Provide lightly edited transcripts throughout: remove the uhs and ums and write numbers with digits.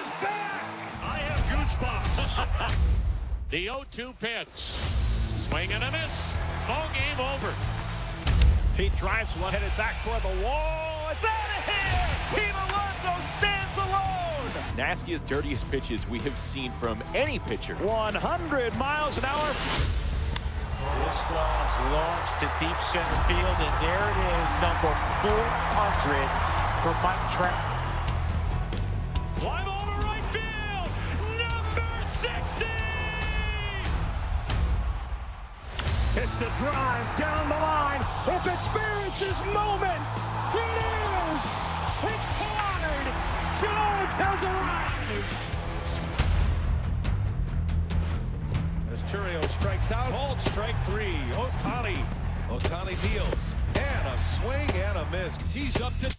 is back! I have goosebumps. The 0-2 pitch. Swing and a miss. Ball game over. He drives one, headed back toward the wall. It's out of here! Pete Alonso stands alone! Nastiest, dirtiest pitches we have seen from any pitcher. 100 miles an hour. This one's launched to deep center field, and there it is, number 400 for Mike Trout. Fly ball to right field. Number 60. It's a drive down the line. If it's fair, it's his moment. It is. It's tied. Jones has arrived. As Churio strikes out, hold strike 3. Ohtani deals, and a swing and a miss. He's up to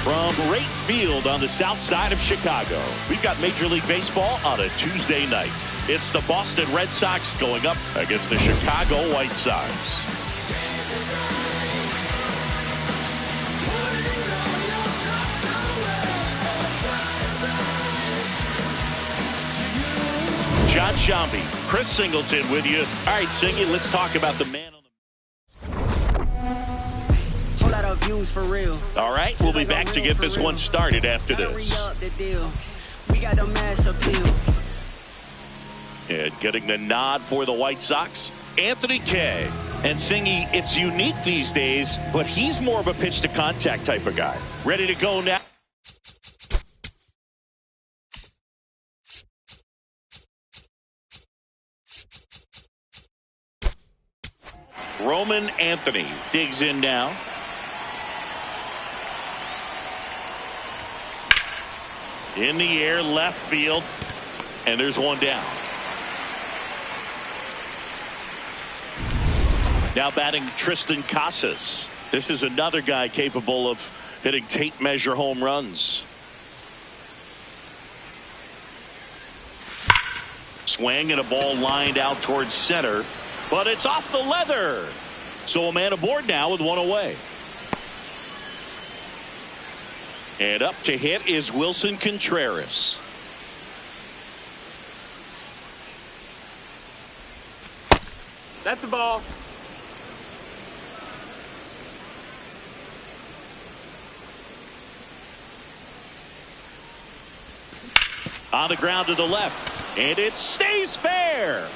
From Wright Field on the south side of Chicago, we've got Major League Baseball on a Tuesday night. It's the Boston Red Sox going up against the Chicago White Sox. John Shambi, Chris Singleton with you. All right, Singy, let's talk about the man on Whole lot of views for real. All right, we'll be back to get this one started after this. We got a mass appeal. And getting the nod for the White Sox, Anthony Kay. And Singy, it's unique these days, but he's more of a pitch to contact type of guy. Ready to go now. Roman Anthony digs in now. In the air, left field, and there's one down. Now batting Tristan Casas. This is another guy capable of hitting tape measure home runs. Swing and a ball lined out towards center. But it's off the leather. So a man aboard now with one away. And up to hit is Wilson Contreras. That's the ball. On the ground to the left. And it stays fair.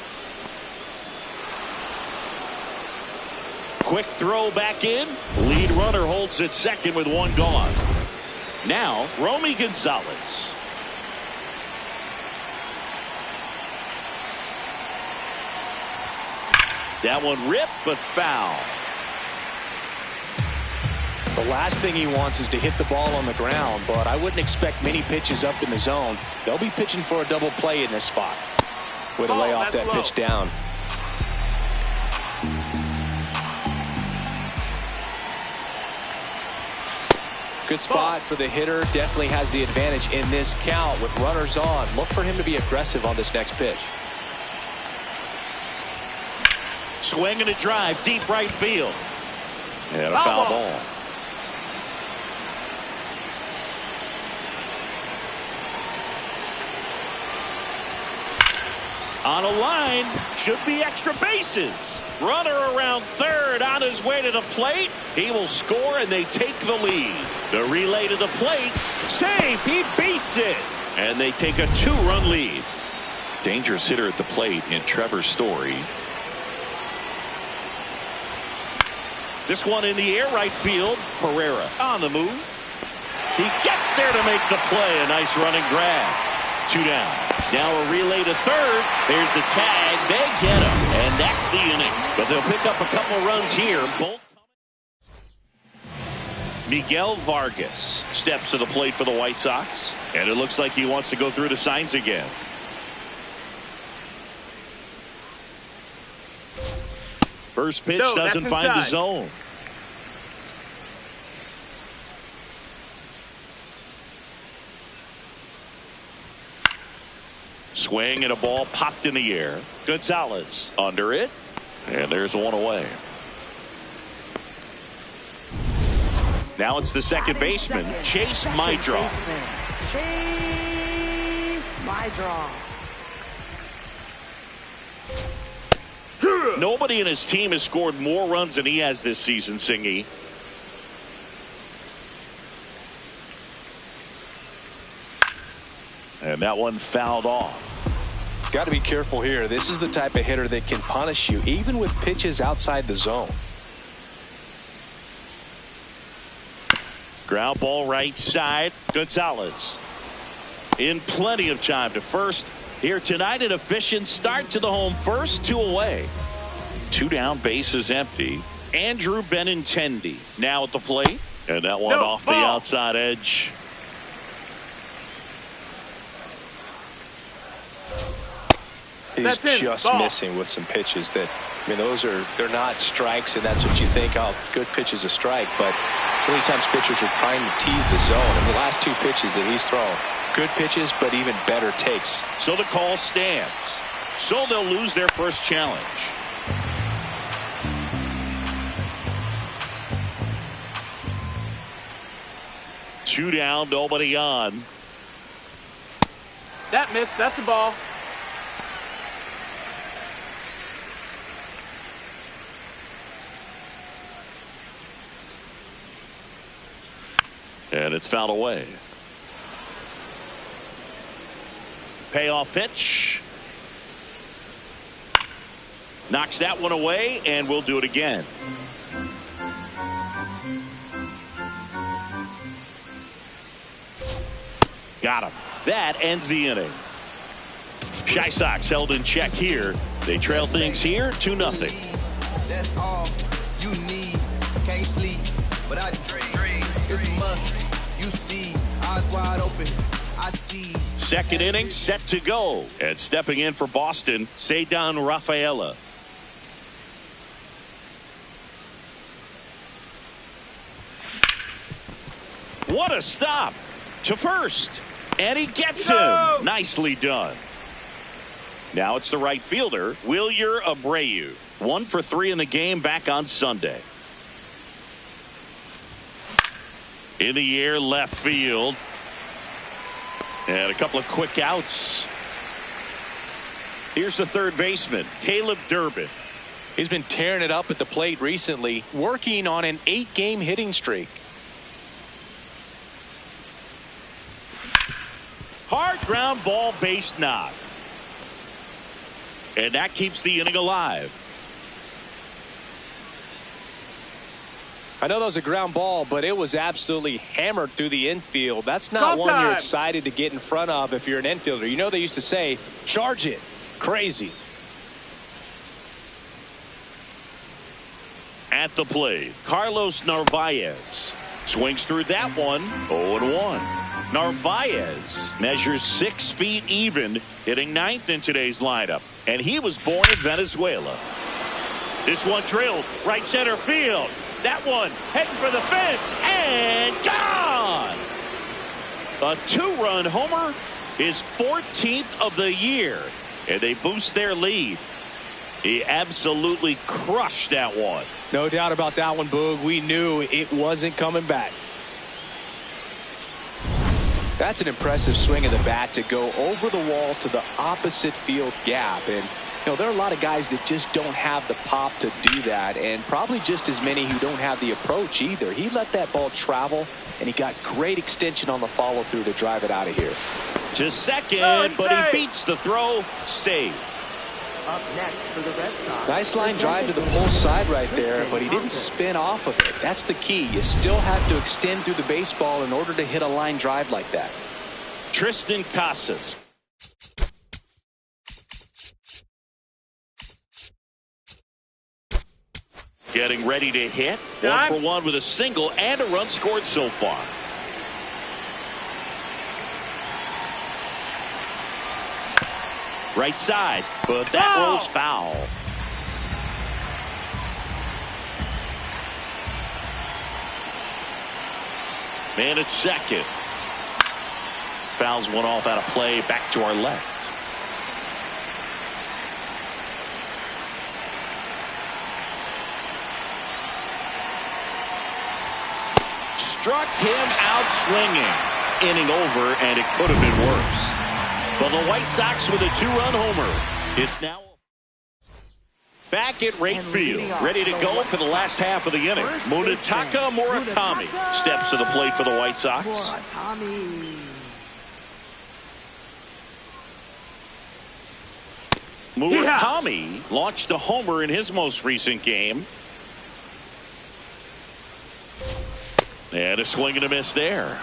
Quick throw back in. Lead runner holds at second with one gone. Now, Romy Gonzalez. That one ripped, but foul. The last thing he wants is to hit the ball on the ground, but I wouldn't expect many pitches up in the zone. They'll be pitching for a double play in this spot. Way to lay off that pitch down. Good spot for the hitter. Definitely has the advantage in this count with runners on. Look for him to be aggressive on this next pitch. Swing and a drive, deep right field. And a foul ball. On a line, should be extra bases. Runner around third on his way to the plate. He will score and they take the lead. The relay to the plate. Safe. He beats it. And they take a 2-run lead. Dangerous hitter at the plate in Trevor Story. This one in the air, right field. Pereira on the move. He gets there to make the play. A nice running grab. 2 down. Now a relay to third. There's the tag. They get him. And that's the inning. But they'll pick up a couple runs here. Both. Miguel Vargas steps to the plate for the White Sox. And it looks like he wants to go through the signs again. First pitch doesn't find the zone. Swing and a ball popped in the air. Gonzalez under it. And there's one away. Now it's the second baseman, Chase Mydroff. Chase Mydroff. Nobody in his team has scored more runs than he has this season, Singy. And that one fouled off. Got to be careful here. This is the type of hitter that can punish you even with pitches outside the zone. Ground ball right side. Gonzalez in plenty of time to first. Here tonight, an efficient start to the home first, 2 away. 2 down, bases empty. Andrew Benintendi now at the plate. And that one off the outside edge. He's just missing with some pitches that I mean, they're not strikes, and that's what you think, oh, good pitch is a strike. But many times pitchers are trying to tease the zone. And the last two pitches that he's thrown, good pitches, but even better takes. So the call stands. So they'll lose their first challenge. Two down, nobody on. That missed. That's a ball. And it's fouled away. Payoff pitch. Knocks that one away, and we'll do it again. Got him. That ends the inning. Chi Sox held in check here. They trail things here 2-0. That's all you need. Can't sleep, but I dream. It's a must. You see, eyes wide open. I see. Second inning set to go. And stepping in for Boston, Ceddanne Rafaela. What a stop to first. And he gets him. Nicely done. Now it's the right fielder, Wilyer Abreu. 1 for 3 in the game back on Sunday. In the air, left field. And a couple of quick outs. Here's the third baseman, Caleb Durbin. He's been tearing it up at the plate recently, working on an 8-game hitting streak. Hard ground ball, base knock. And that keeps the inning alive. I know that was a ground ball, but it was absolutely hammered through the infield. That's not one you're excited to get in front of if you're an infielder. You know they used to say, charge it. Crazy. At the plate, Carlos Narvaez swings through that one. 0-1. Narvaez measures 6 feet even, hitting 9th in today's lineup. And he was born in Venezuela. This one drilled right center field. That one heading for the fence and gone. A 2-run homer, his 14th of the year, and they boost their lead. He absolutely crushed that one. No doubt about that one, Boog. We knew it wasn't coming back. That's an impressive swing of the bat to go over the wall to the opposite field gap. And, you know, there are a lot of guys that just don't have the pop to do that, and probably just as many who don't have the approach either. He let that ball travel, and he got great extension on the follow-through to drive it out of here. To second, but he beats the throw. Save. Up next for the Red Sox. Nice line drive to the pull side right there, but he didn't spin off of it. That's the key. You still have to extend through the baseball in order to hit a line drive like that. Tristan Casas. Getting ready to hit. 1 for 1 with a single and a run scored so far. Right side, but that rolls foul. Man at second. Fouls one off out of play, back to our left. Struck him out swinging. Inning over, and it could have been worse. But the White Sox with a 2-run homer. It's now back at right field, ready to go for the last half of the inning. Munetaka Murakami steps to the plate for the White Sox. Murakami launched a homer in his most recent game. And a swing and a miss there.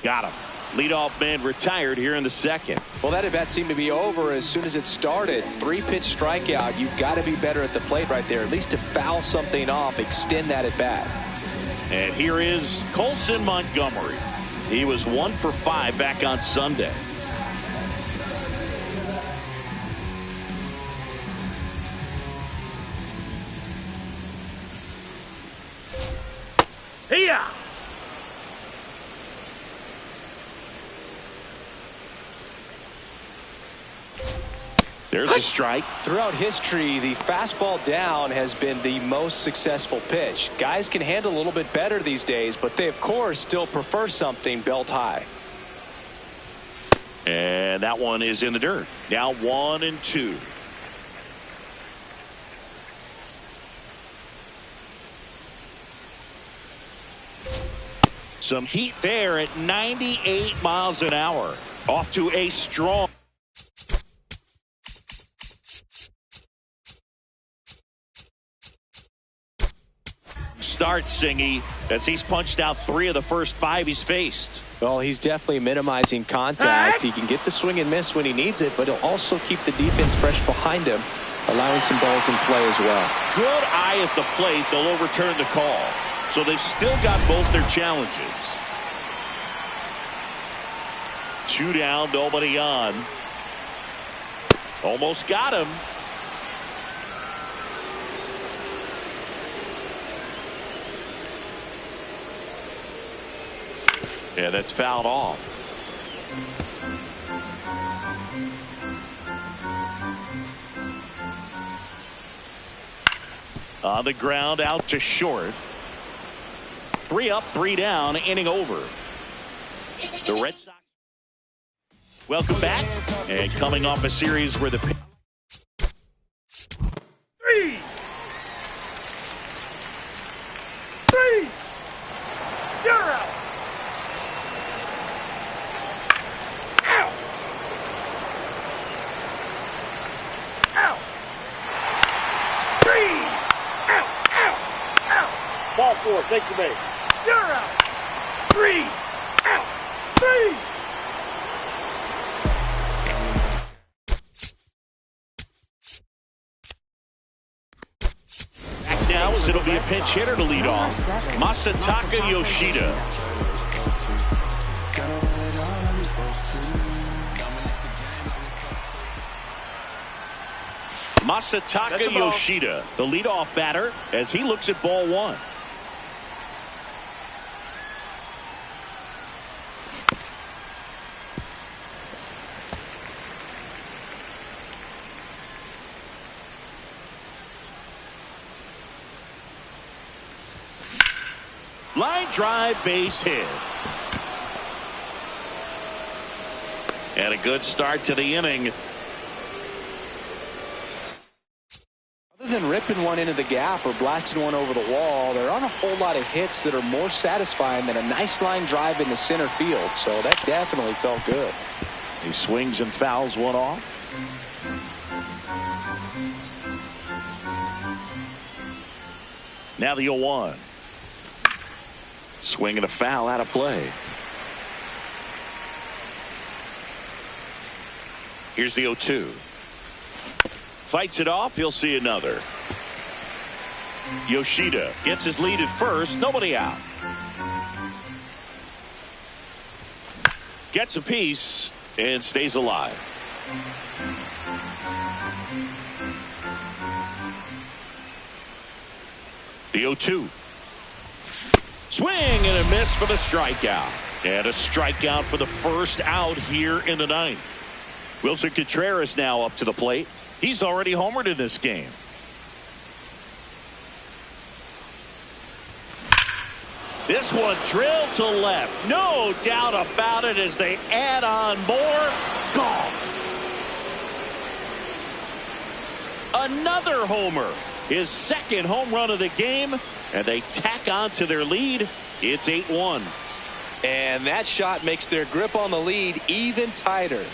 Got him. Leadoff man retired here in the second. Well, that at bat seemed to be over as soon as it started. 3-pitch strikeout. You've got to be better at the plate right there, at least to foul something off, extend that at bat. And here is Colson Montgomery. He was 1 for 5 back on Sunday. Here. There's a strike. Throughout history, the fastball down has been the most successful pitch. Guys can handle a little bit better these days, but they, of course, still prefer something belt high. And that one is in the dirt. Now 1-2. Some heat there at 98 miles an hour. Off to a strong start, Singy, as he's punched out 3 of the first 5 he's faced. Well, he's definitely minimizing contact. He can get the swing and miss when he needs it, but he'll also keep the defense fresh behind him, allowing some balls in play as well. Good eye at the plate. They'll overturn the call. So they've still got both their challenges. 2 down, nobody on. Almost got him. Yeah, that's fouled off. On the ground, out to short. 3 up, 3 down, inning over. The Red Sox. Welcome back. And coming off a series where the 3. You're out. Out. Out. 3. Out. Out. Out. Ball 4. Take the base. You're out. 3. Out. 3. now as it'll be a pinch hitter to lead off. Masataka Yoshida. Masataka Yoshida, the leadoff batter, as he looks at ball 1. Line drive, base hit. And a good start to the inning. Other than ripping one into the gap or blasting one over the wall, there aren't a whole lot of hits that are more satisfying than a nice line drive in the center field. So that definitely felt good. He swings and fouls one off. Now the 0-1. Swing and a foul out of play. Here's the 0-2. Fights it off. He'll see another. Yoshida gets his lead at first. Nobody out. Gets a piece and stays alive. The 0-2. Swing and a miss for the strikeout. And a strikeout for the first out here in the ninth. Wilson Contreras now up to the plate. He's already homered in this game. This one drilled to left. No doubt about it as they add on more. Gone. Another homer. His second home run of the game. And they tack on to their lead. It's 8-1. And that shot makes their grip on the lead even tighter.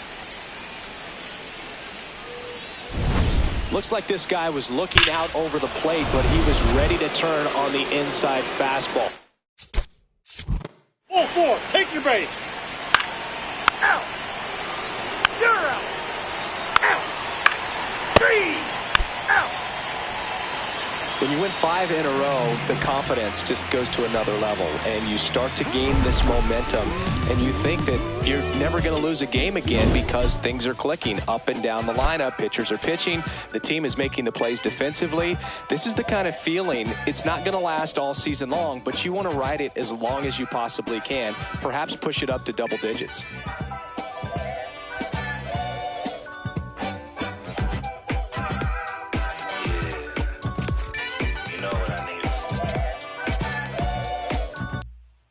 Looks like this guy was looking out over the plate, but he was ready to turn on the inside fastball. Ball 4, take your base. Out. You're out. Out. 3 out. When you win 5 in a row, the confidence just goes to another level, and you start to gain this momentum, and you think that you're never going to lose a game again because things are clicking up and down the lineup. Pitchers are pitching. The team is making the plays defensively. This is the kind of feeling, it's not going to last all season long, but you want to ride it as long as you possibly can, perhaps push it up to double digits.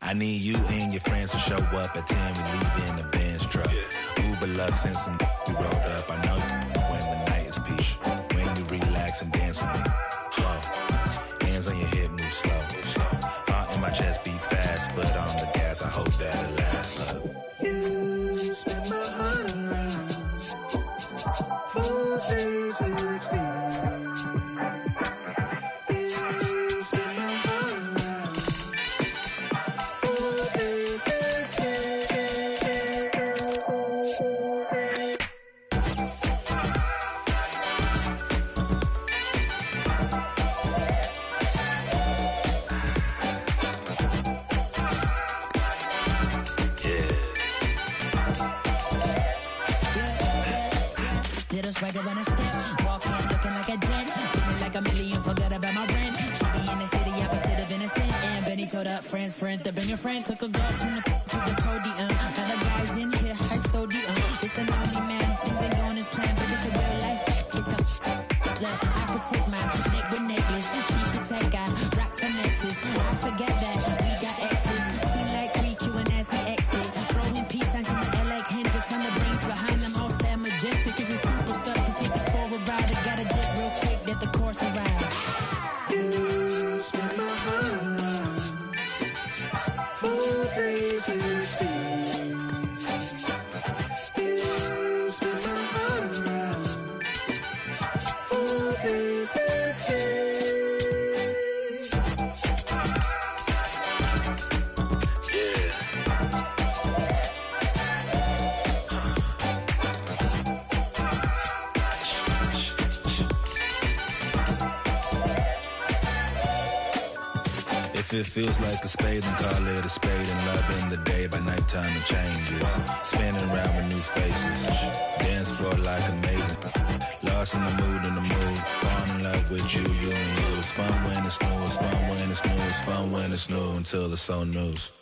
I need you and your friends to show up at 10. We leave in the Benz truck. Uber Lux and some we rolled up. I know you when the night is peak. When you relax and dance with me. Whoa. Hands on your hip, move slow. Heart in my chest beat fast, but on the gas, I hope that it lasts. You spin my heart around. 4, 3, 6, 8. Swagger when I step, walk in looking like a jet, feeling like a million, forgot about my rent. She be in the city, opposite of innocent. And Benny told up friends, to bring a friend. Took a girl from the to the podium. Other guys in here, high sodium. It's a lonely man, things ain't going as planned, but it's a real life. Look, I protect my neck with necklace. She protect, I rock for nexus. I forget that we got exes. Seem like 3Q and as we exit. Throwing peace signs in the air like Hendrix on the brains behind them all sad majestic. Is it super suck to take us for a ride? I gotta dip real quick, let the course arrive. You spin my heart around. 4, 3, 6, 8. You spin my heart around. 4, 3, 6, 8. If it feels like a spade, then call it a spade. And love in the day, by nighttime it changes. Spinning around with new faces. Dance floor like amazing. Lost in the mood, Fall in love with you and you. It's fun when it's new, it's fun when it's new, it's fun when it's new until it's so news.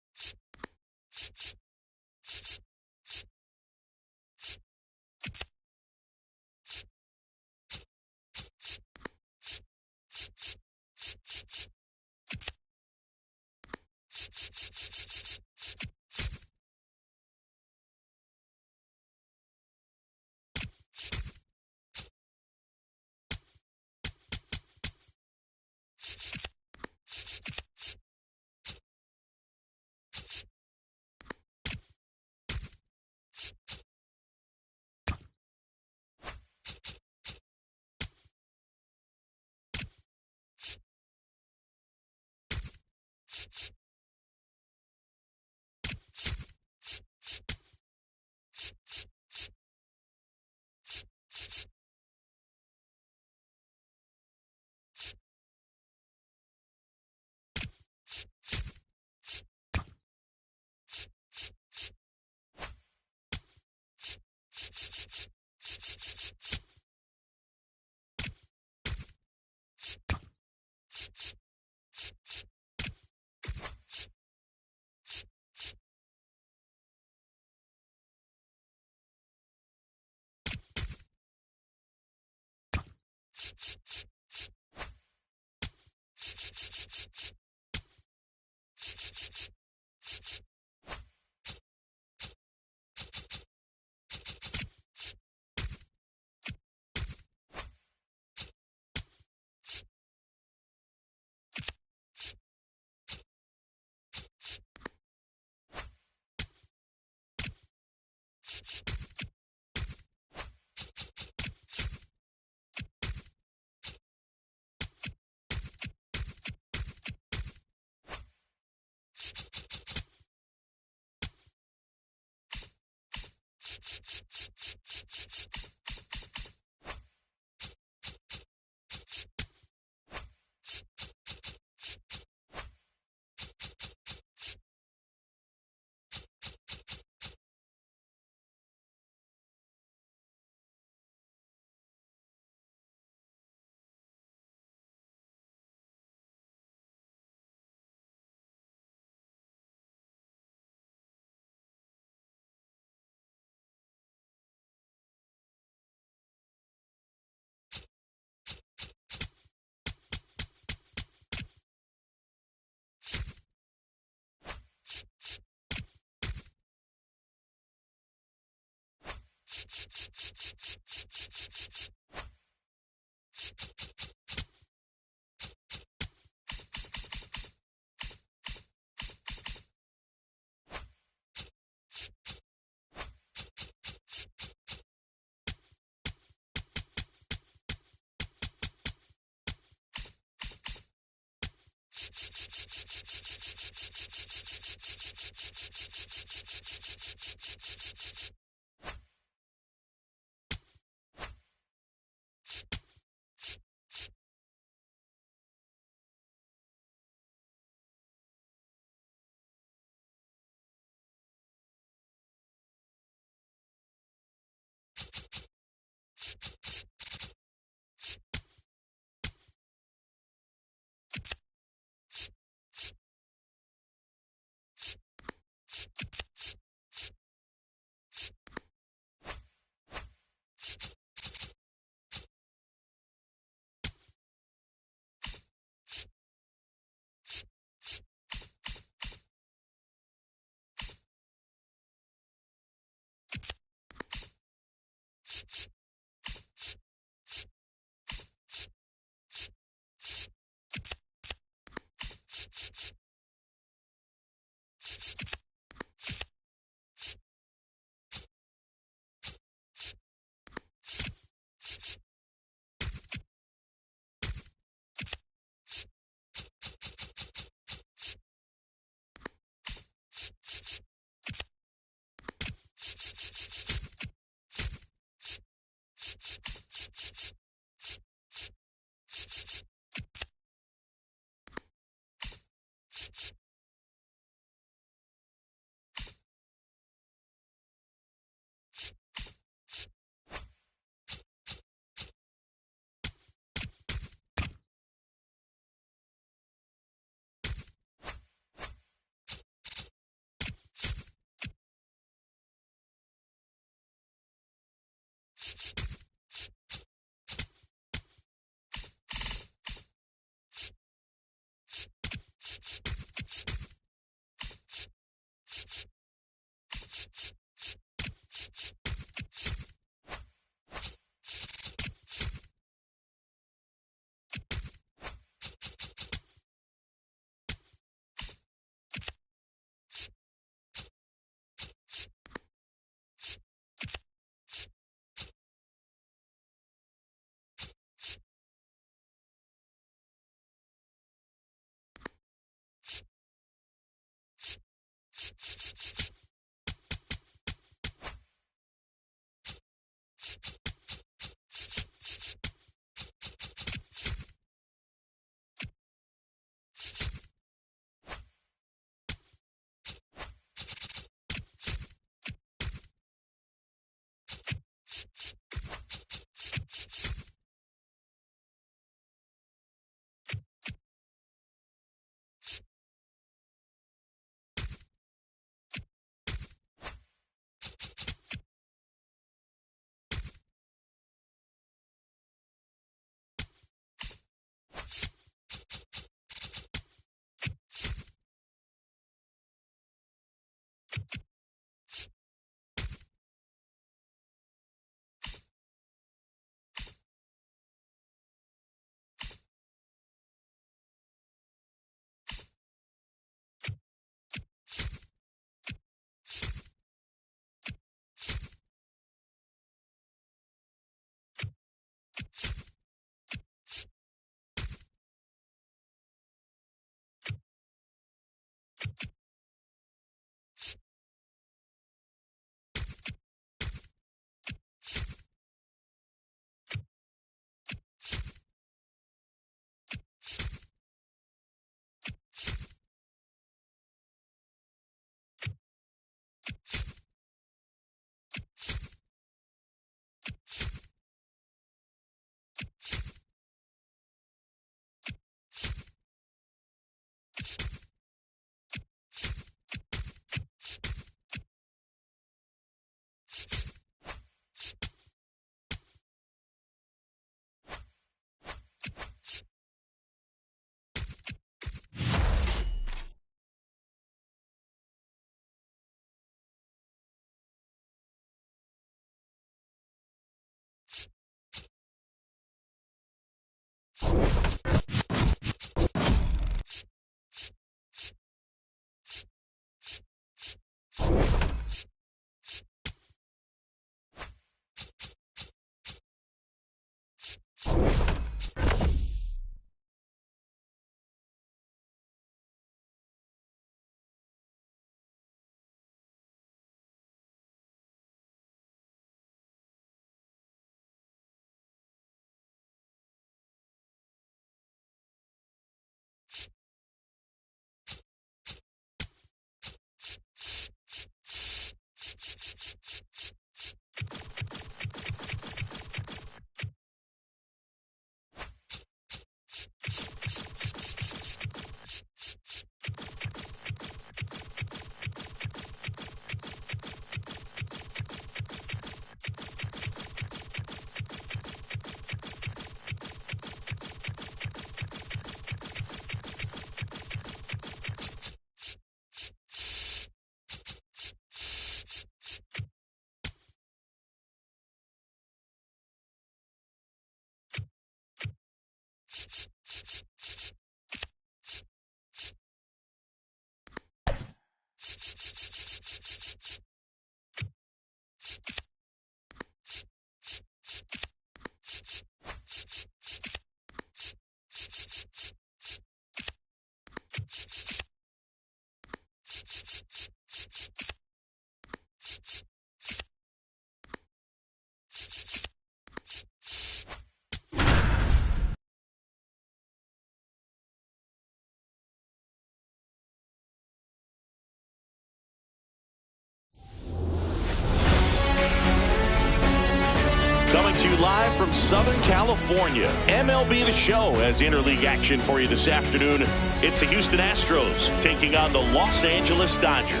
Coming to you live from Southern California, MLB The Show has interleague action for you this afternoon. It's the Houston Astros taking on the Los Angeles Dodgers.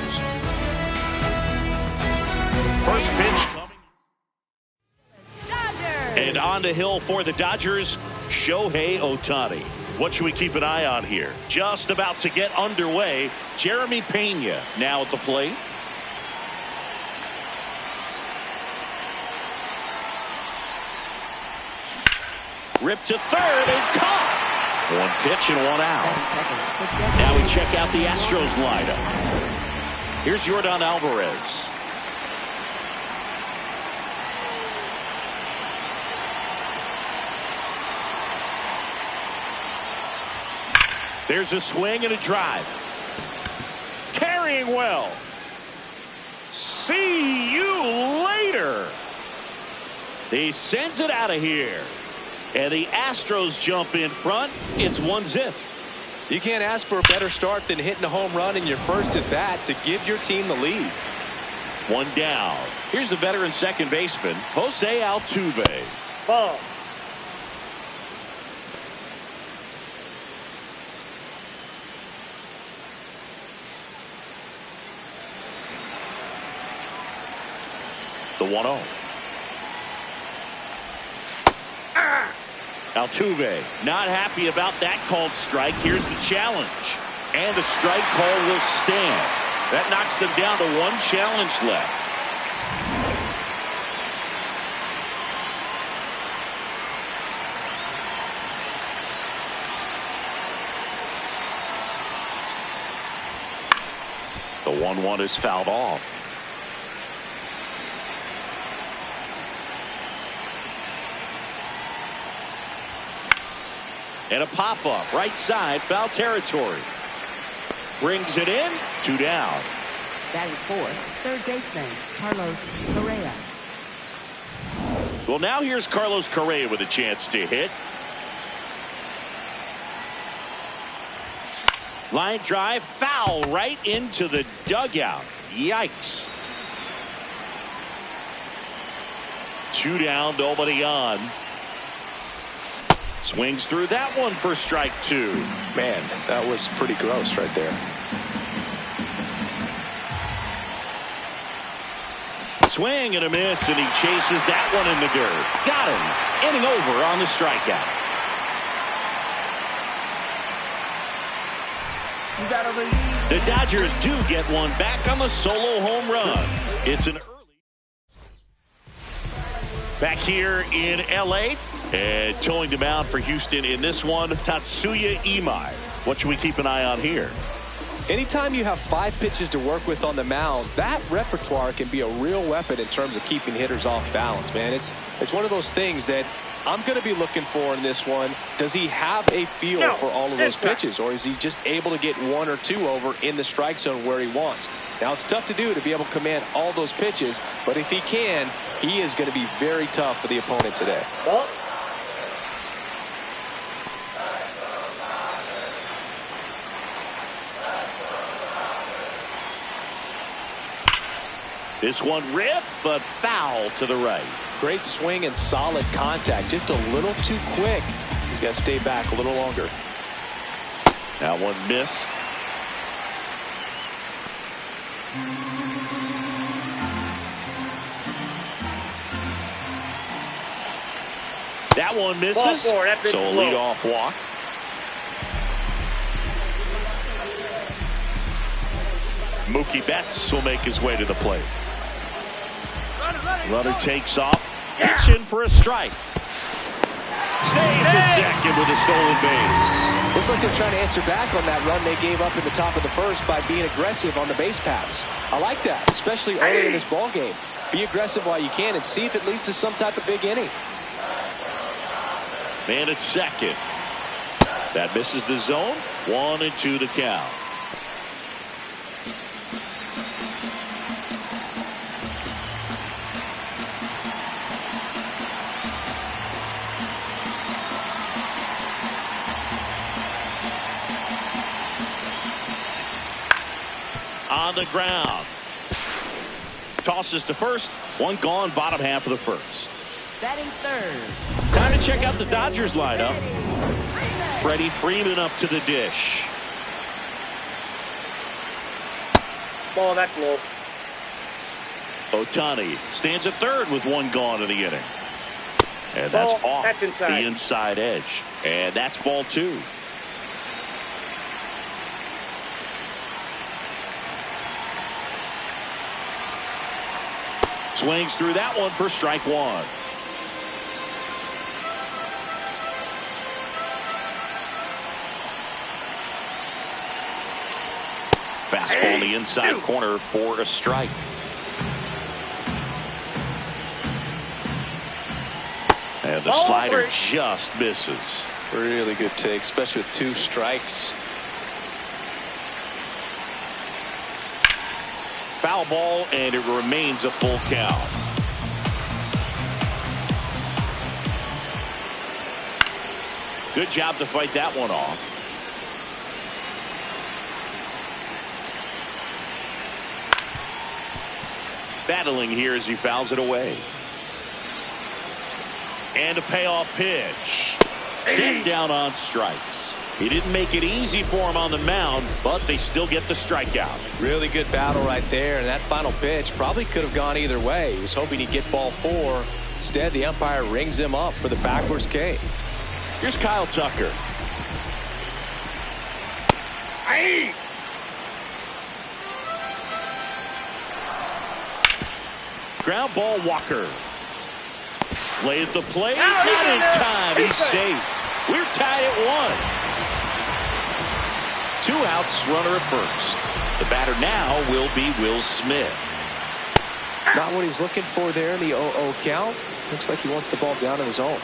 First pitch coming. Dodgers. And on the hill for the Dodgers, Shohei Ohtani. What should we keep an eye on here? Just about to get underway. Jeremy Pena now at the plate. Ripped to third and caught. One pitch and one out. Now we check out the Astros lineup. Here's Yordan Alvarez. There's a swing and a drive. Carrying well. See you later. He sends it out of here. And the Astros jump in front. It's 1-0. You can't ask for a better start than hitting a home run in your first at bat to give your team the lead. One down. Here's the veteran second baseman, Jose Altuve. Ball. The 1-0. Altuve not happy about that called strike. Here's the challenge. And the strike call will stand. That knocks them down to one challenge left. The 1-1 is fouled off. And a pop-up right side, foul territory. Brings it in. 2 down. Batting fourth, third baseman, Carlos Correa. Well, now here's Carlos Correa with a chance to hit. Line drive, foul right into the dugout. Yikes. 2 down, nobody on. Swings through that one for strike 2. Man, that was pretty gross right there. Swing and a miss, and he chases that one in the dirt. Got him. Inning over on the strikeout. You gotta believe. The Dodgers do get one back on the solo home run. It's an early. Back here in L.A. and towing the mound for Houston in this one, Tatsuya Imai. What should we keep an eye on here? Anytime you have 5 pitches to work with on the mound, that repertoire can be a real weapon in terms of keeping hitters off balance, man. It's one of those things that I'm going to be looking for in this one. Does he have a feel for all of those pitches, or is he just able to get 1 or 2 over in the strike zone where he wants? Now, it's tough to do to be able to command all those pitches, but if he can, he is going to be very tough for the opponent today. Well, this one ripped, but foul to the right. Great swing and solid contact. Just a little too quick. He's got to stay back a little longer. That one missed. That one misses. So a leadoff walk. Mookie Betts will make his way to the plate. Runner takes off. Hits in for a strike. Saved at second with a stolen base. Looks like they're trying to answer back on that run they gave up in the top of the first by being aggressive on the base paths. I like that, especially early in this ball game. Be aggressive while you can and see if it leads to some type of big inning. Man at second. That misses the zone. 1-2 to count. On the ground. Tosses to first. 1 gone, bottom half of the first. Batting third. Time to check out the Dodgers lineup. Freddie Freeman up to the dish. ball, that's low. Ohtani stands at third with 1 gone in the inning. And that's off the inside edge. And that's ball 2. Swings through that one for strike 1. Fastball in the inside corner for a strike. And the slider just misses. Really good take, especially with 2 strikes. Foul ball, and it remains a full count. Good job to fight that one off. Battling here as he fouls it away. And a payoff pitch. Set down on strikes. He didn't make it easy for him on the mound, but they still get the strikeout. Really good battle right there, and that final pitch probably could have gone either way. He was hoping he'd get ball 4. Instead, the umpire rings him up for the backwards K. Here's Kyle Tucker. Ground ball, Walker. Lays the play. Not in time. He's safe. We're tied at 1. 2 outs, runner at first. The batter now will be Will Smith. Not what he's looking for there in the 0-0 count. Looks like he wants the ball down in the zone.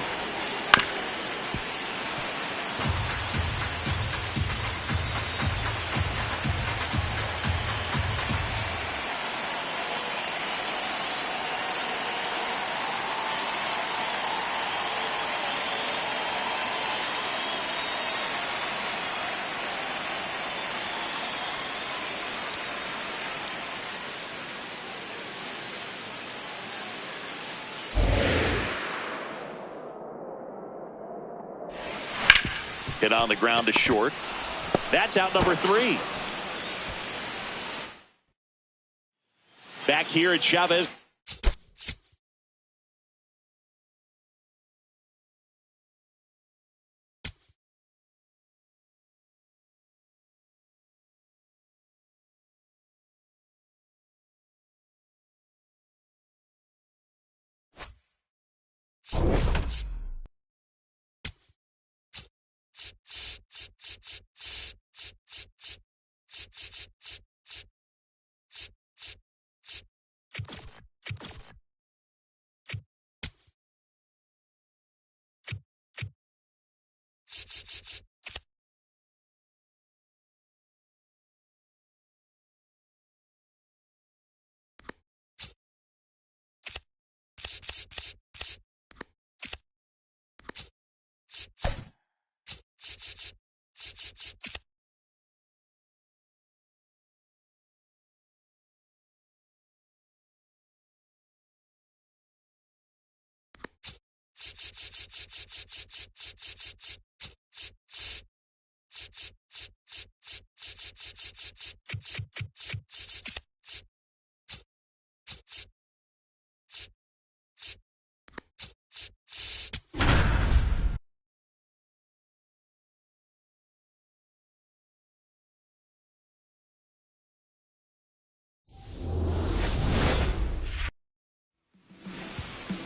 Hit on the ground to short. That's out number 3. Back here at Chavez.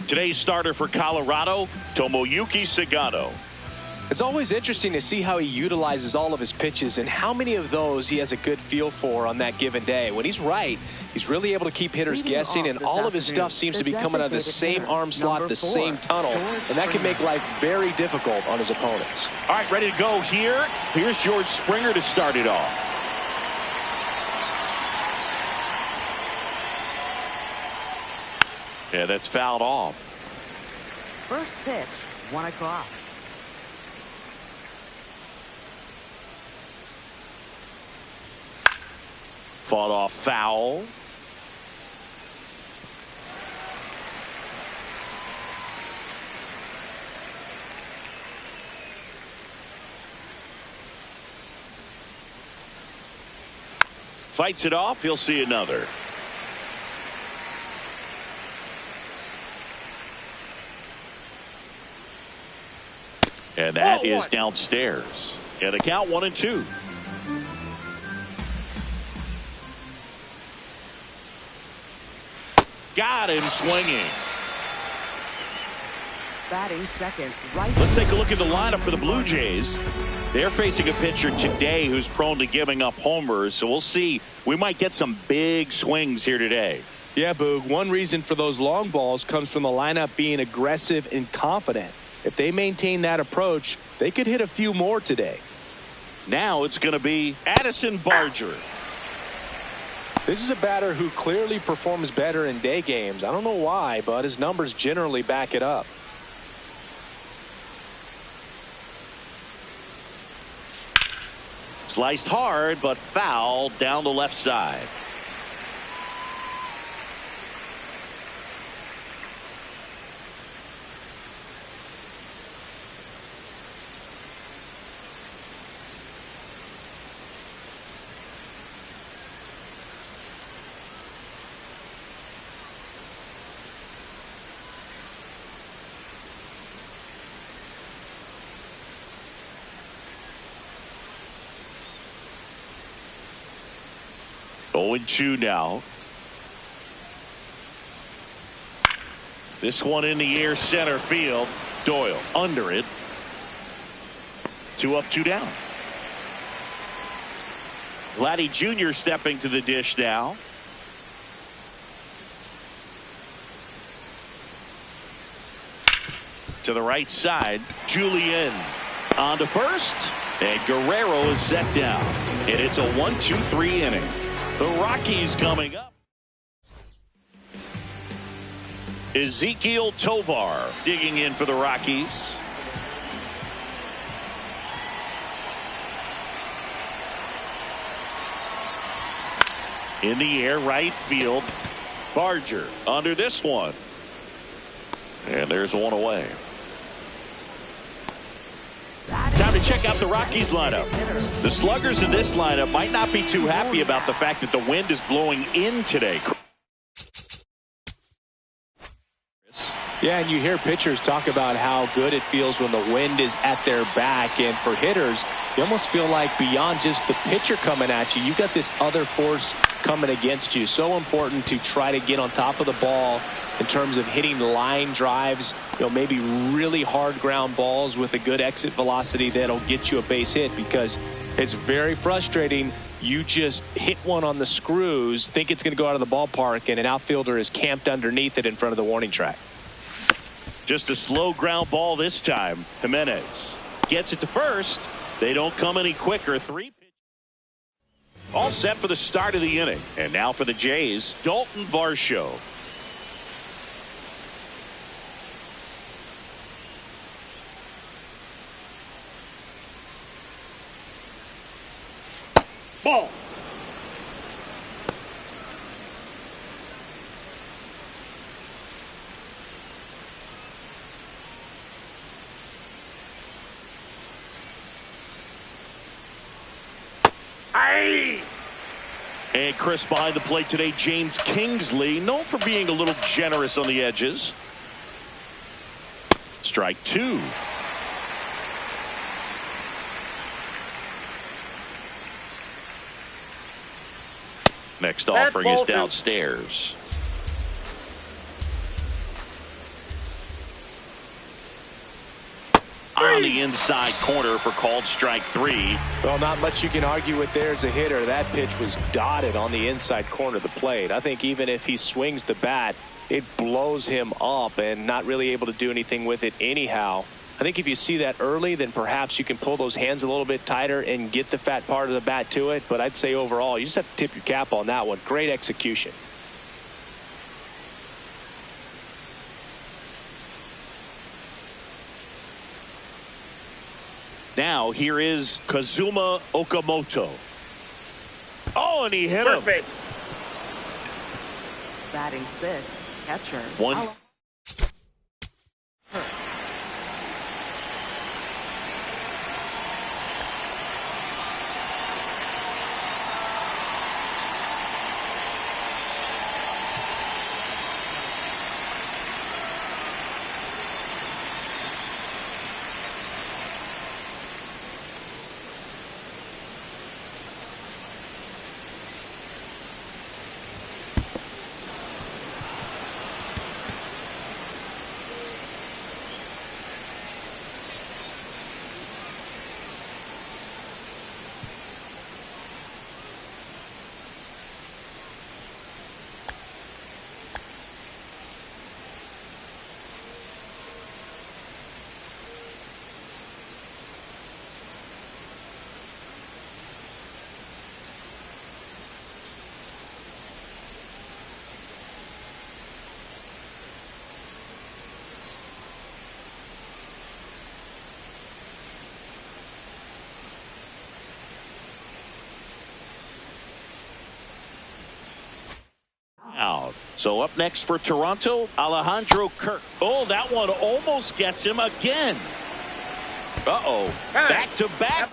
Today's starter for Colorado, Tomoyuki Sagano. It's always interesting to see how he utilizes all of his pitches and how many of those he has a good feel for on that given day. When he's right, he's really able to keep hitters guessing, and all of his stuff seems to be coming out of the same arm slot, the same tunnel, and that can make life very difficult on his opponents. All right, ready to go here. Here's George Springer to start it off. Yeah, that's fouled off. First pitch, 1 o'clock. Fought off foul. Fights it off. He'll see another. And that is downstairs. And the count 1-2. Got him swinging. Batting second, right. Let's take a look at the lineup for the Blue Jays. They're facing a pitcher today who's prone to giving up homers, so we'll see. We might get some big swings here today. Yeah, Boog. One reason for those long balls comes from the lineup being aggressive and confident. If they maintain that approach, they could hit a few more today. Now it's going to be Addison Barger. This is a batter who clearly performs better in day games. I don't know why, but his numbers generally back it up. Sliced hard, but foul down the left side. Oh, and 2 now. This one in the air, center field. Doyle under it. 2 up, 2 down. Vladdy Jr. stepping to the dish now. To the right side, Julian on to first, and Guerrero is set down. And it's a 1-2-3 inning. The Rockies coming up. Ezekiel Tovar digging in for the Rockies. In the air, right field. Barger under this one. And there's one away. Time to check out the Rockies lineup. The sluggers in this lineup might not be too happy about the fact that the wind is blowing in today. Yeah, and you hear pitchers talk about how good it feels when the wind is at their back. And for hitters, you almost feel like beyond just the pitcher coming at you, you've got this other force coming against you. So important to try to get on top of the ball in terms of hitting line drives, maybe really hard ground balls with a good exit velocity that'll get you a base hit, because it's very frustrating. You just hit one on the screws, think it's going to go out of the ballpark, and an outfielder is camped underneath it in front of the warning track. Just a slow ground ball this time. Jimenez gets it to first. They don't come any quicker. 3 pitches. All set for the start of the inning. And now for the Jays, Dalton Varsho. Ball. And Chris behind the plate today, James Kingsley, known for being a little generous on the edges. Strike 2. Next offering is downstairs. On the inside corner for called strike 3. Well, not much you can argue with there as a hitter. That pitch was dotted on the inside corner of the plate. I think even if he swings the bat, it blows him up and not really able to do anything with it anyhow. I think if you see that early, then perhaps you can pull those hands a little bit tighter and get the fat part of the bat to it. But I'd say overall, you just have to tip your cap on that one. Great execution. Now here is Kazuma Okamoto. Oh, and he hit him. Batting 6, catcher. One. Out. So up next for Toronto, Alejandro Kirk. Oh, that one almost gets him again. Uh-oh. Back to back.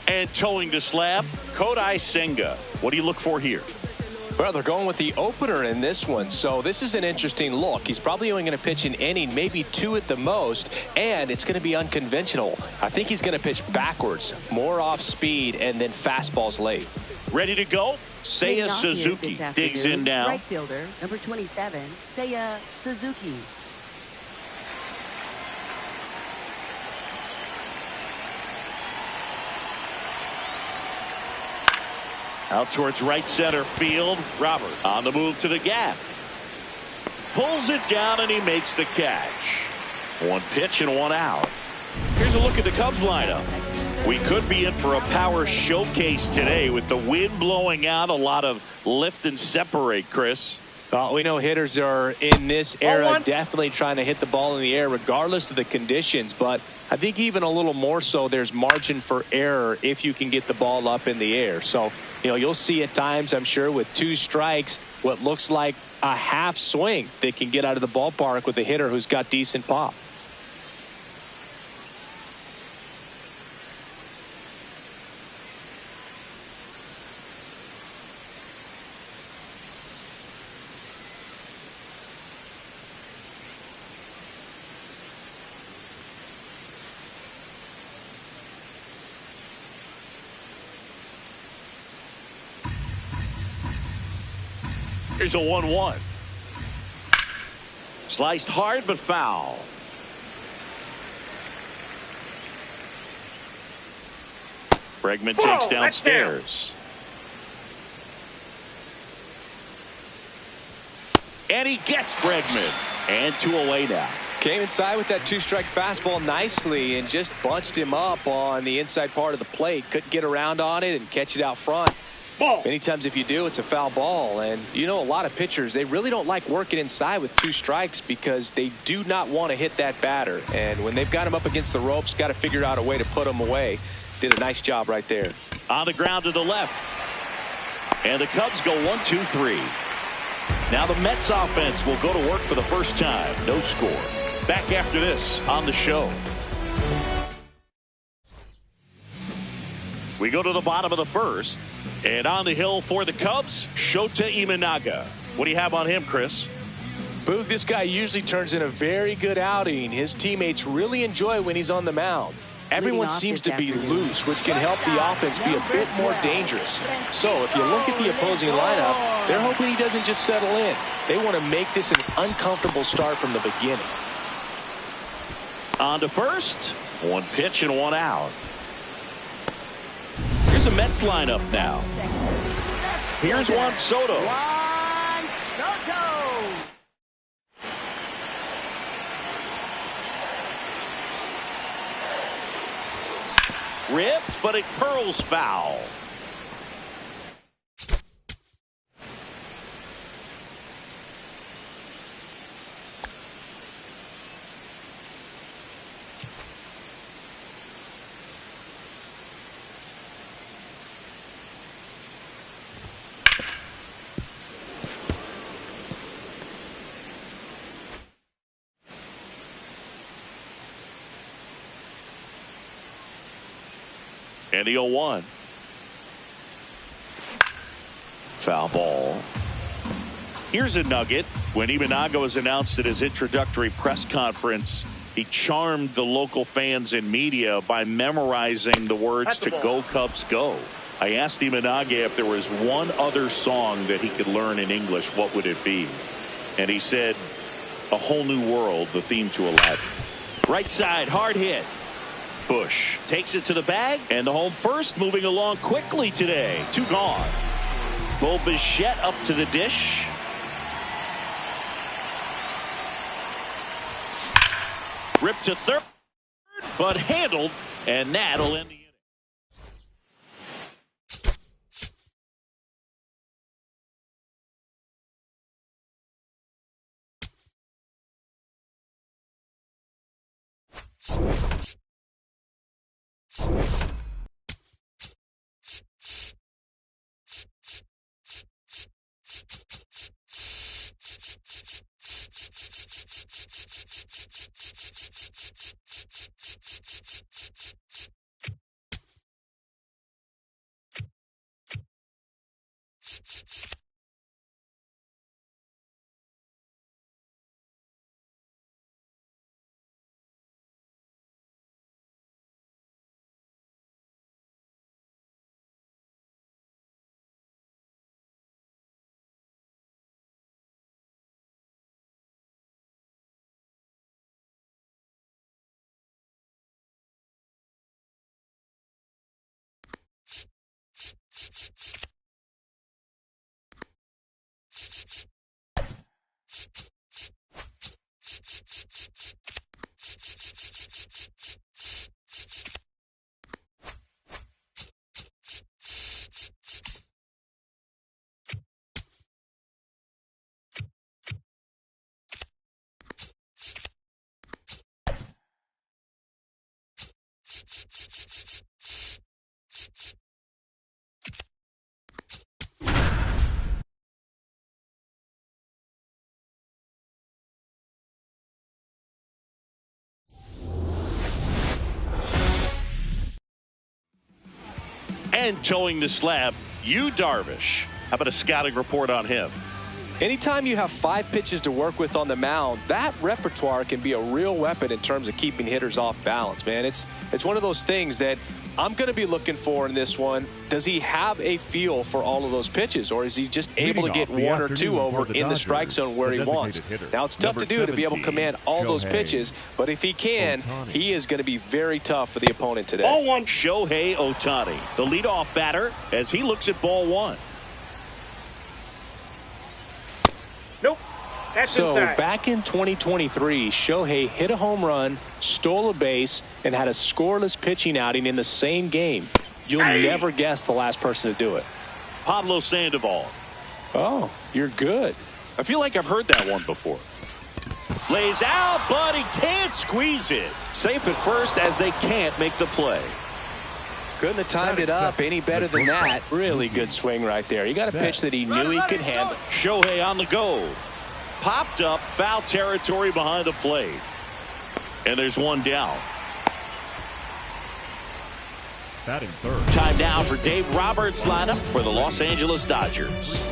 And towing the slab, Kodai Senga. What do you look for here? Well, they're going with the opener in this one, so this is an interesting look. He's probably only going to pitch an inning, maybe two at the most, and it's going to be unconventional. I think he's going to pitch backwards, more off speed, and then fastballs late. Ready to go? Seiya Suzuki digs in now. Right fielder, number 27, Seiya Suzuki. Out towards right center field. Robert on the move to the gap. Pulls it down and he makes the catch. One pitch and one out. Here's a look at the Cubs lineup. We could be in for a power showcase today with the wind blowing out, a lot of lift and separate, Chris. Well, we know hitters are in this era definitely trying to hit the ball in the air regardless of the conditions, but I think even a little more so there's margin for error if you can get the ball up in the air. So, you'll see at times, I'm sure, with two strikes, what looks like a half swing that can get out of the ballpark with a hitter who's got decent pop. Here's a 1-1. Sliced hard but foul. Bregman takes downstairs. And he gets Bregman. And 2 away now. Came inside with that two-strike fastball nicely and just bunched him up on the inside part of the plate. Couldn't get around on it and catch it out front. Many times if you do, it's a foul ball. And a lot of pitchers, they really don't like working inside with 2 strikes because they do not want to hit that batter. And when they've got him up against the ropes, got to figure out a way to put him away. Did a nice job right there. On the ground to the left. And the Cubs go 1-2-3. Now the Mets offense will go to work for the first time. No score. Back after this on the show. We go to the bottom of the first. And on the hill for the Cubs, Shota Imanaga. What do you have on him, Chris? Boog, this guy usually turns in a very good outing. His teammates really enjoy when he's on the mound. Everyone seems to be loose, which can help the offense be a bit more dangerous. So if you look at the opposing lineup, they're hoping he doesn't just settle in. They want to make this an uncomfortable start from the beginning. On to first. 1 pitch and 1 out. Here's a Mets lineup now. Here's Juan Soto. Ripped, but it curls foul. And the 0-1. Foul ball. Here's a nugget. When Imanaga was announced at his introductory press conference, he charmed the local fans and media by memorizing the words to Go Cubs Go. I asked Imanaga if there was one other song that he could learn in English, what would it be? And he said, A Whole New World, the theme to Aladdin. Right side, hard hit. Bush takes it to the bag, and the home first moving along quickly today. 2 gone. Bo Bichette up to the dish. Ripped to third, but handled, and that'll end the And towing the slab, Darvish. How about a scouting report on him? Anytime you have 5 pitches to work with on the mound, that repertoire can be a real weapon in terms of keeping hitters off balance, man. It's one of those things that I'm going to be looking for in this one. Does he have a feel for all of those pitches, or is he just able to get 1 or 2 over in the strike zone where he wants? Now, it's tough to do to be able to command all those pitches, but if he can, he is going to be very tough for the opponent today. Ball 1, Shohei Ohtani, the leadoff batter, as he looks at ball 1. Nope. That's so inside. Back in 2023, Shohei hit a home run, stole a base, and had a scoreless pitching outing in the same game. You'll never guess the last person to do it. Pablo Sandoval. Oh, you're good. I feel like I've heard that one before. Lays out, but he can't squeeze it. Safe at first as they can't make the play. Couldn't have timed it up any better than that. Really good swing right there. He got a pitch that he knew he could handle. Shohei on the go. Popped up, foul territory behind the plate. And there's one down. Batting third. Time now for Dave Roberts' lineup for the Los Angeles Dodgers.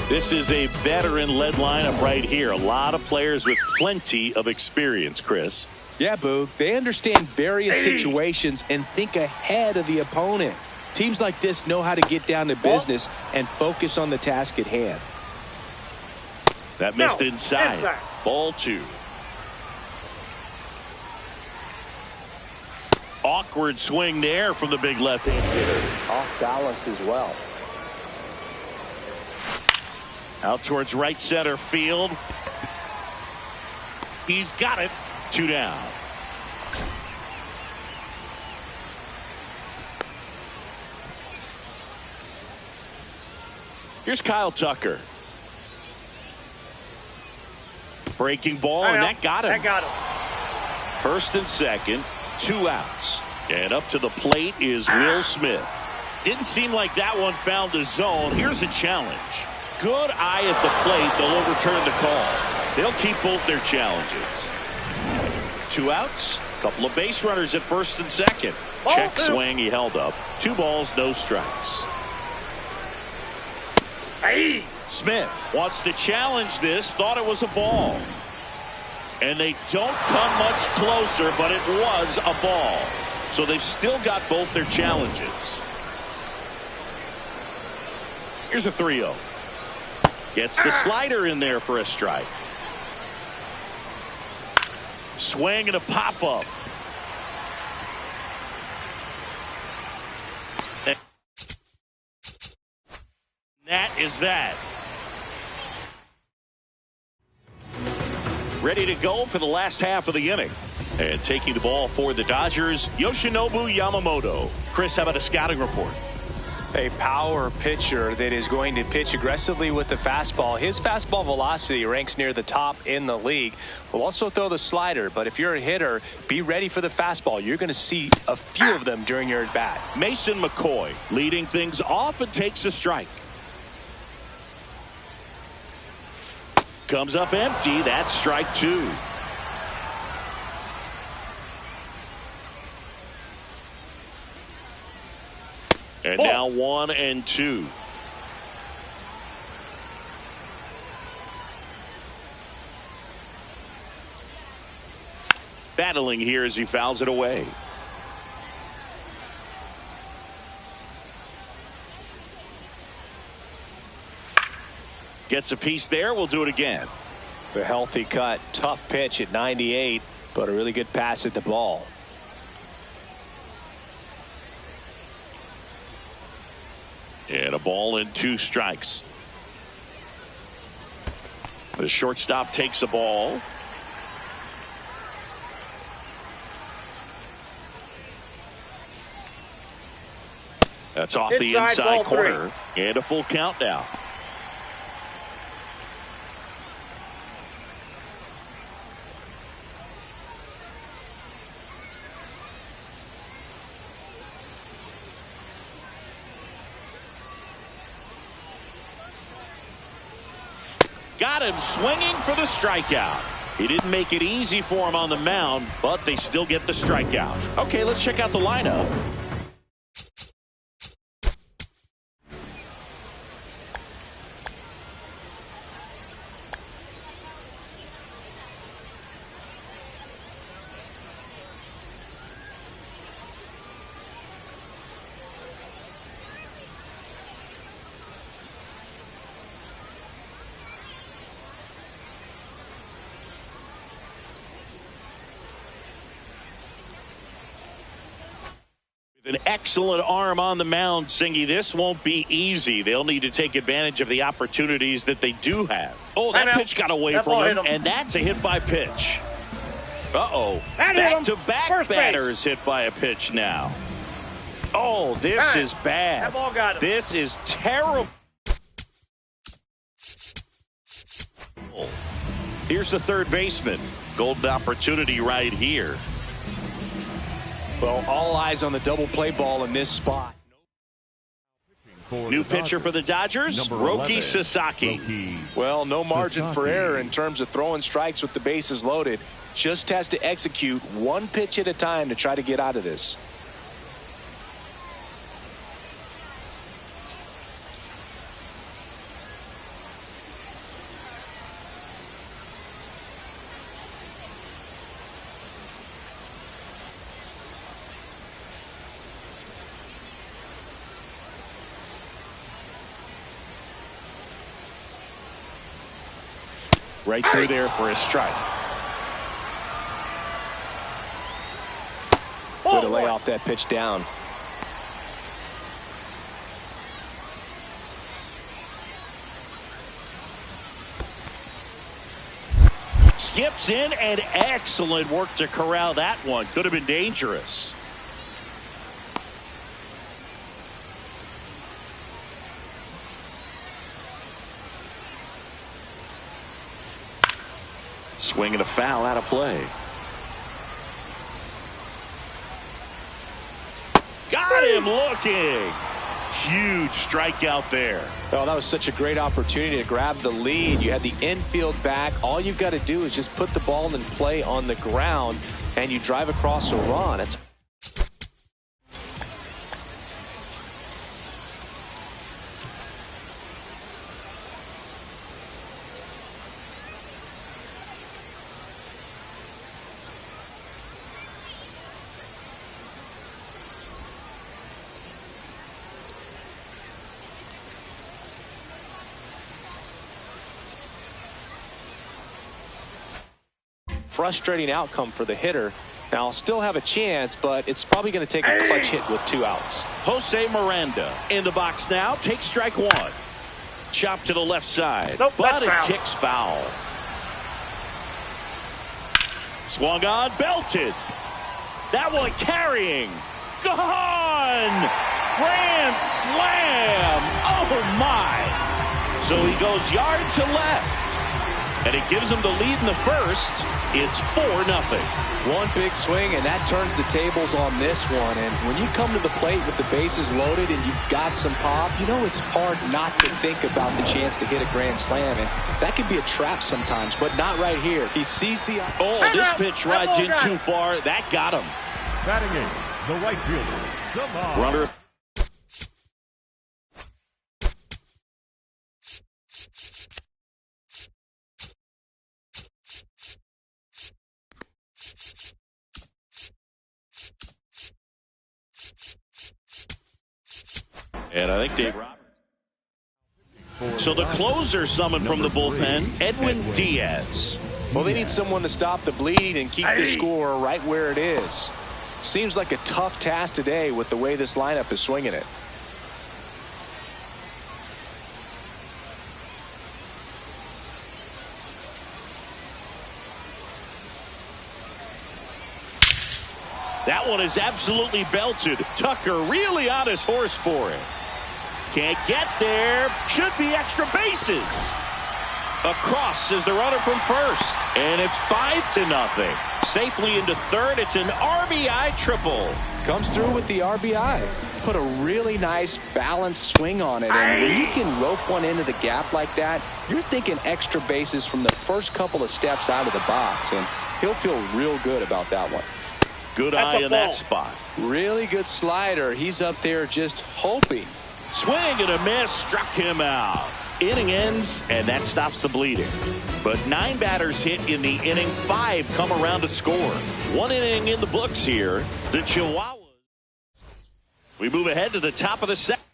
This is a veteran-led lineup right here. A lot of players with plenty of experience, Chris. Yeah, Boog. They understand various situations and think ahead of the opponent. Teams like this know how to get down to business and focus on the task at hand. That missed inside. Ball 2. Awkward swing there from the big left-hand hitter. Off balance as well. Out towards right center field. He's got it. 2 down. Here's Kyle Tucker. Breaking ball, and that got him. That got him. First and second, 2 outs. And up to the plate is Will Smith. Didn't seem like that one found the zone. Here's a challenge. Good eye at the plate. They'll overturn the call. They'll keep both their challenges. 2 outs. Couple of base runners at first and second. Check swing. He held up. 2 balls, no strikes. Hey. Smith wants to challenge this. Thought it was a ball. And they don't come much closer, but it was a ball. So they've still got both their challenges. Here's a 3-0. Gets the slider in there for a strike. Swing and a pop-up. That is that. Ready to go for the last half of the inning. And taking the ball for the Dodgers, Yoshinobu Yamamoto. Chris, how about a scouting report? A power pitcher that is going to pitch aggressively with the fastball. His fastball velocity ranks near the top in the league. Will also throw the slider, but if you're a hitter, be ready for the fastball. You're going to see a few of them during your at-bat. Mason McCoy leading things off and takes a strike. Comes up empty. That's strike 2. And now 1-2. Battling here as he fouls it away. Gets a piece there. We'll do it again. A healthy cut. Tough pitch at 98, but a really good pass at the ball. And a ball and 2 strikes. The shortstop takes the ball. That's off the inside corner. And a full count now. Got him swinging for the strikeout. He didn't make it easy for him on the mound, but they still get the strikeout. Okay, let's check out the lineup. An excellent arm on the mound, Singy. This won't be easy. They'll need to take advantage of the opportunities that they do have. Oh, that pitch got away from him, and that's a hit by pitch. Uh-oh. Back-to-back batters hit by a pitch now. Oh, this is bad. That ball got him. This is terrible. Here's the third baseman. Golden opportunity right here. Well, all eyes on the double play ball in this spot. New pitcher for the Dodgers, Roki Sasaki. Well, no margin for error in terms of throwing strikes with the bases loaded. Just has to execute one pitch at a time to try to get out of this. Right through there for a strike. Way to lay off that pitch down. Skips in, and excellent work to corral that one. Could have been dangerous. Swing and a foul out of play. Got him looking. Huge strikeout there. Oh, that was such a great opportunity to grab the lead. You had the infield back. All you've got to do is just put the ball in play on the ground, and you drive across a run. It's frustrating outcome for the hitter. Now, I'll still have a chance, but it's probably going to take a clutch hit with 2 outs. Jose Miranda in the box now. Takes strike one. Chop to the left side. Nope, but it kicks foul. Swung on, belted. That one carrying. Gone! Grand slam! Oh, my! So he goes yard to left. And it gives them the lead in the first. It's 4-0. One big swing, and that turns the tables on this one. And when you come to the plate with the bases loaded and you've got some pop, you know it's hard not to think about the chance to hit a grand slam. And that can be a trap sometimes, but not right here. He sees the... Oh, this pitch rides in too far. That got him. Batting in, the right fielder, Runner. And I think Dave Roberts. So the closer summoned from the bullpen, Edwin Diaz. Well, they need someone to stop the bleed and keep the score right where it is. Seems like a tough task today with the way this lineup is swinging it. That one is absolutely belted. Tucker really on his horse for it. Can't get there. Should be extra bases. Across is the runner from first. And it's 5-0. Safely into third. It's an RBI triple. Comes through with the RBI. Put a really nice balanced swing on it. And when you can rope one into the gap like that, you're thinking extra bases from the first couple of steps out of the box. And he'll feel real good about that one. Good eye in that spot. Really good slider. He's up there just hoping. Swing and a miss. Struck him out. Inning ends, and that stops the bleeding. But 9 batters hit in the inning. 5 come around to score. 1 inning in the books here. The Chihuahuas. We move ahead to the top of the second.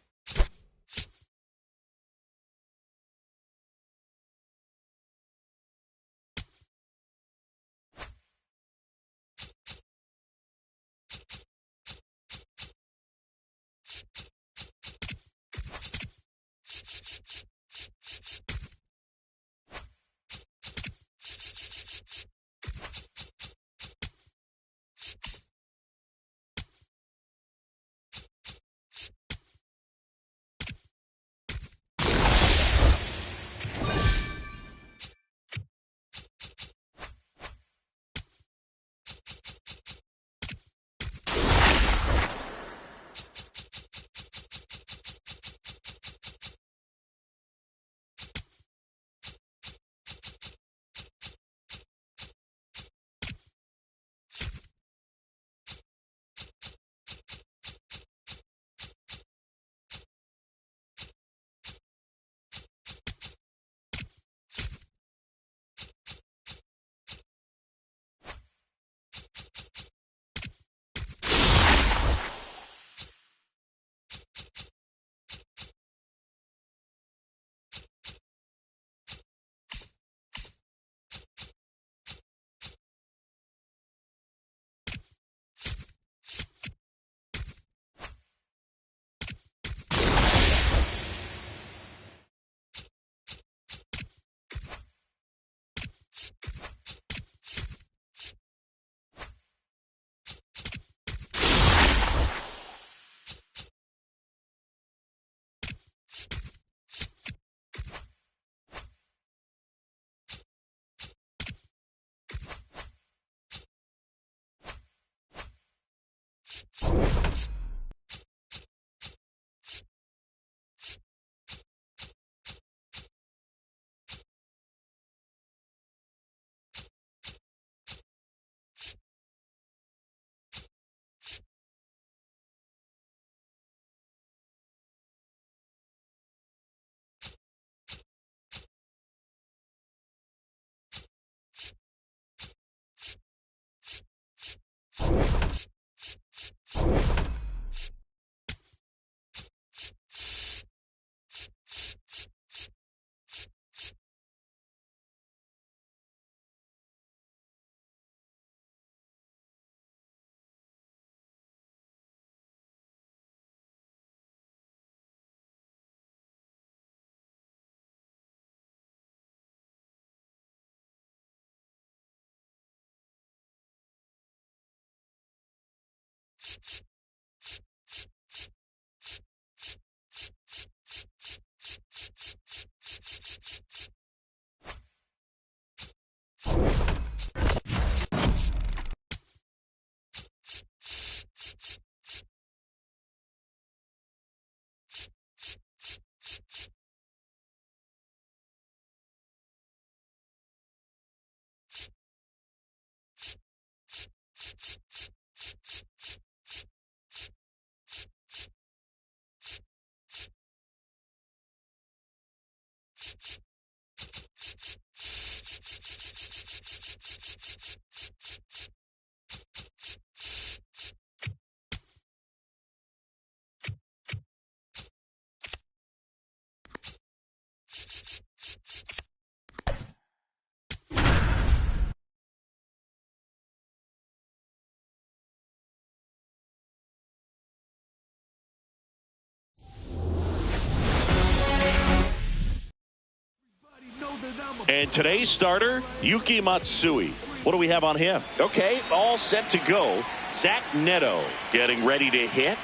And today's starter, Yuki Matsui. What do we have on him? Okay, all set to go. Zach Neto getting ready to hit.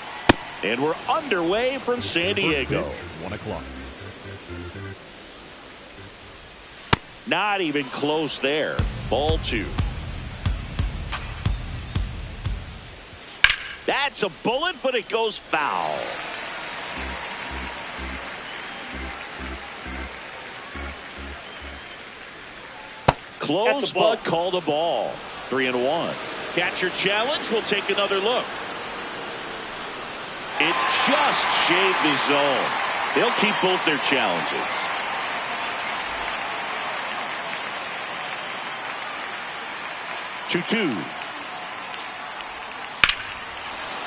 And we're underway from San Diego. 1 o'clock. Not even close there. Ball 2. That's a bullet, but it goes foul. Close, but called a ball. 3-1. Catcher challenge. We'll take another look. It just shaved the zone. They'll keep both their challenges. Two.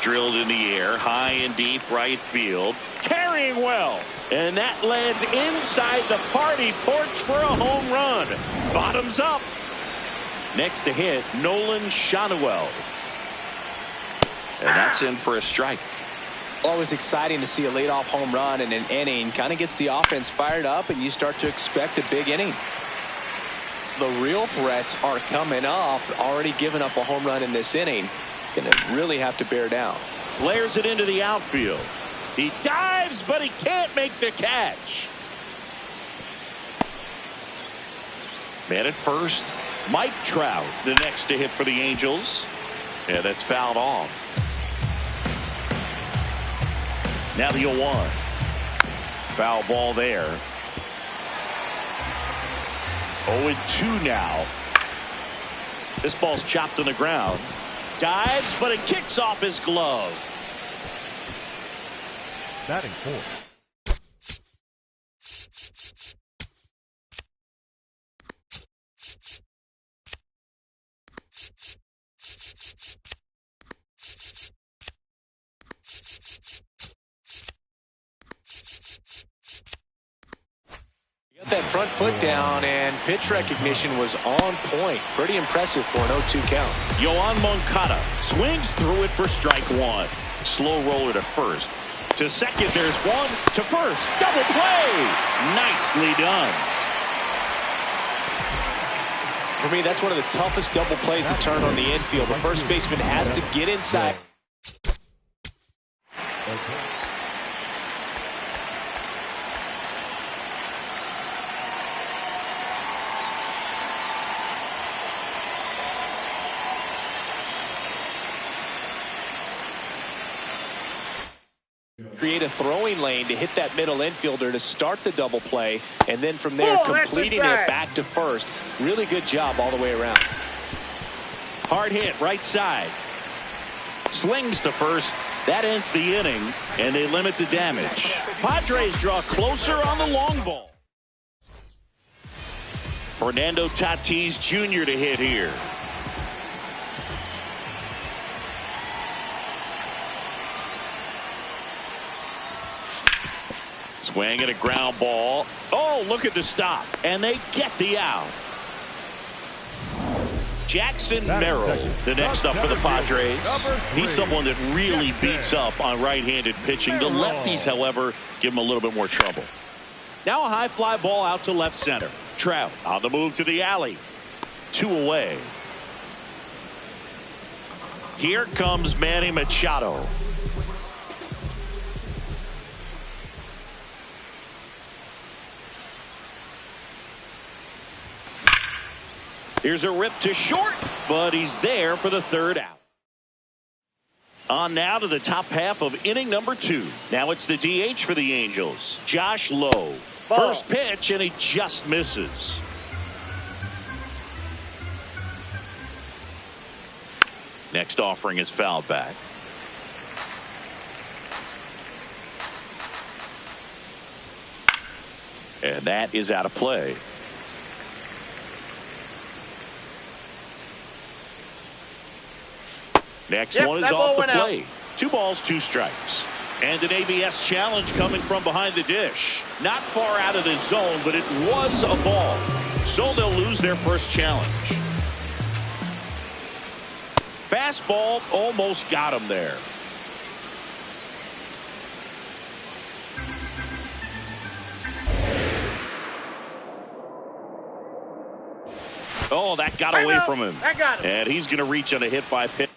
Drilled in the air, high and deep right field. Carrying well. And that lands inside the party porch for a home run. Bottoms up. Next to hit, Nolan Schanuel. And that's in for a strike. Always exciting to see a leadoff home run in an inning. Kind of gets the offense fired up, and you start to expect a big inning. The real threats are coming up. Already giving up a home run in this inning. It's going to really have to bear down. Flares it into the outfield. He dives, but he can't make the catch. Man at first, Mike Trout, the next to hit for the Angels. Yeah, that's fouled off. Now the 0-1. Foul ball there. 0-2 now. This ball's chopped on the ground. Dives, but it kicks off his glove. Batting 4. Got that front foot down, and pitch recognition was on point. Pretty impressive for an 0-2 count. Yoan Moncada swings through it for strike 1. Slow roller to first. To second, there's one. To first, double play. Nicely done. For me, that's one of the toughest double plays to turn on the infield. The first baseman has to get inside. Create a throwing lane to hit that middle infielder to start the double play, and then from there completing it back to first. Really good job all the way around. Hard hit right side. Slings to first. That ends the inning, and they limit the damage. Padres draw closer on the long ball. Fernando Tatis Jr. to hit here. Swing at a ground ball. Oh, look at the stop. And they get the out. Jackson Merrill, the next up for the Padres. He's someone that really beats up on right-handed pitching. The lefties, however, give him a little bit more trouble. Now a high fly ball out to left center. Trout on the move to the alley. 2 away. Here comes Manny Machado. Here's a rip to short, but he's there for the 3rd out. On now to the top half of inning number 2. Now it's the DH for the Angels, Josh Lowe. First pitch, and he just misses. Next offering is fouled back. And that is out of play. Next one is off the plate. 2 balls, 2 strikes. And an ABS challenge coming from behind the dish. Not far out of the zone, but it was a ball. So they'll lose their first challenge. Fastball almost got him there. Oh, that got away from him. That got him. And he's going to reach on a hit by pitch.